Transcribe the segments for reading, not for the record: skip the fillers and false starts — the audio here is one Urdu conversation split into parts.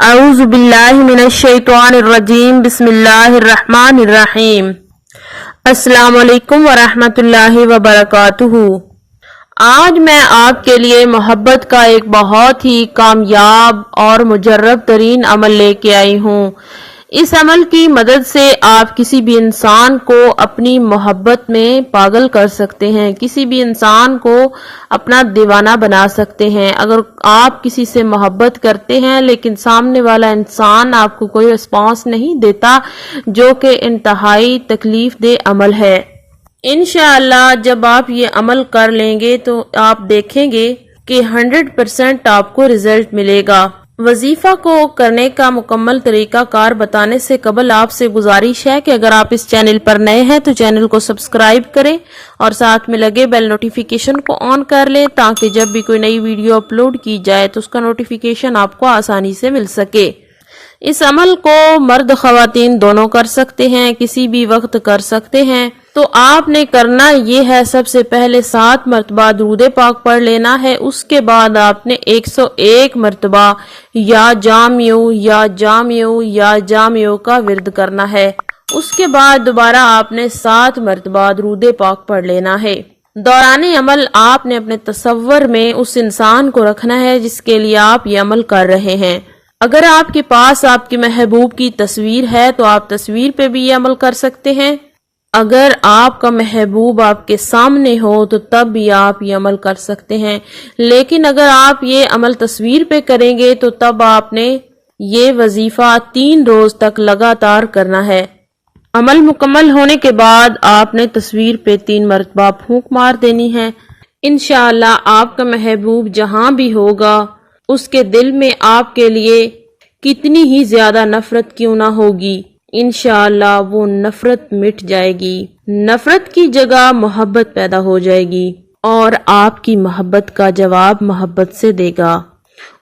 اعوذ باللہ من الشیطان الرجیم بسم اللہ الرحمن الرحیم۔ السلام علیکم ورحمۃ اللہ وبرکاتہ۔ آج میں آپ کے لیے محبت کا ایک بہت ہی کامیاب اور مجرب ترین عمل لے کے آئی ہوں۔ اس عمل کی مدد سے آپ کسی بھی انسان کو اپنی محبت میں پاگل کر سکتے ہیں، کسی بھی انسان کو اپنا دیوانہ بنا سکتے ہیں۔ اگر آپ کسی سے محبت کرتے ہیں لیکن سامنے والا انسان آپ کو کوئی رسپانس نہیں دیتا، جو کہ انتہائی تکلیف دہ عمل ہے، انشاءاللہ جب آپ یہ عمل کر لیں گے تو آپ دیکھیں گے کہ 100% آپ کو رزلٹ ملے گا۔ وظیفہ کو کرنے کا مکمل طریقہ کار بتانے سے قبل آپ سے گزارش ہے کہ اگر آپ اس چینل پر نئے ہیں تو چینل کو سبسکرائب کریں اور ساتھ میں لگے بیل نوٹیفیکیشن کو آن کر لیں تاکہ جب بھی کوئی نئی ویڈیو اپلوڈ کی جائے تو اس کا نوٹیفیکیشن آپ کو آسانی سے مل سکے۔ اس عمل کو مرد خواتین دونوں کر سکتے ہیں، کسی بھی وقت کر سکتے ہیں۔ تو آپ نے کرنا یہ ہے، سب سے پہلے 7 مرتبہ درود پاک پڑھ لینا ہے۔ اس کے بعد آپ نے 101 مرتبہ یا جامیو یا جامیو یا جامیو کا ورد کرنا ہے۔ اس کے بعد دوبارہ آپ نے 7 مرتبہ درود پاک پڑھ لینا ہے۔ دوران عمل آپ نے اپنے تصور میں اس انسان کو رکھنا ہے جس کے لیے آپ یہ عمل کر رہے ہیں۔ اگر آپ کے پاس آپ کے محبوب کی تصویر ہے تو آپ تصویر پہ بھی یہ عمل کر سکتے ہیں۔ اگر آپ کا محبوب آپ کے سامنے ہو تو تب بھی آپ یہ عمل کر سکتے ہیں، لیکن اگر آپ یہ عمل تصویر پہ کریں گے تو تب آپ نے یہ وظیفہ 3 روز تک لگاتار کرنا ہے۔ عمل مکمل ہونے کے بعد آپ نے تصویر پہ 3 مرتبہ پھونک مار دینی ہے۔ انشاءاللہ آپ کا محبوب جہاں بھی ہوگا اس کے دل میں آپ کے لیے کتنی ہی زیادہ نفرت کیوں نہ ہوگی، انشاءاللہ وہ نفرت مٹ جائے گی، نفرت کی جگہ محبت پیدا ہو جائے گی اور آپ کی محبت کا جواب محبت سے دے گا۔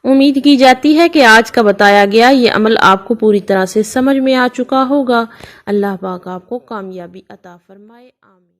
امید کی جاتی ہے کہ آج کا بتایا گیا یہ عمل آپ کو پوری طرح سے سمجھ میں آ چکا ہوگا۔ اللہ پاک آپ کو کامیابی عطا فرمائے، آمین۔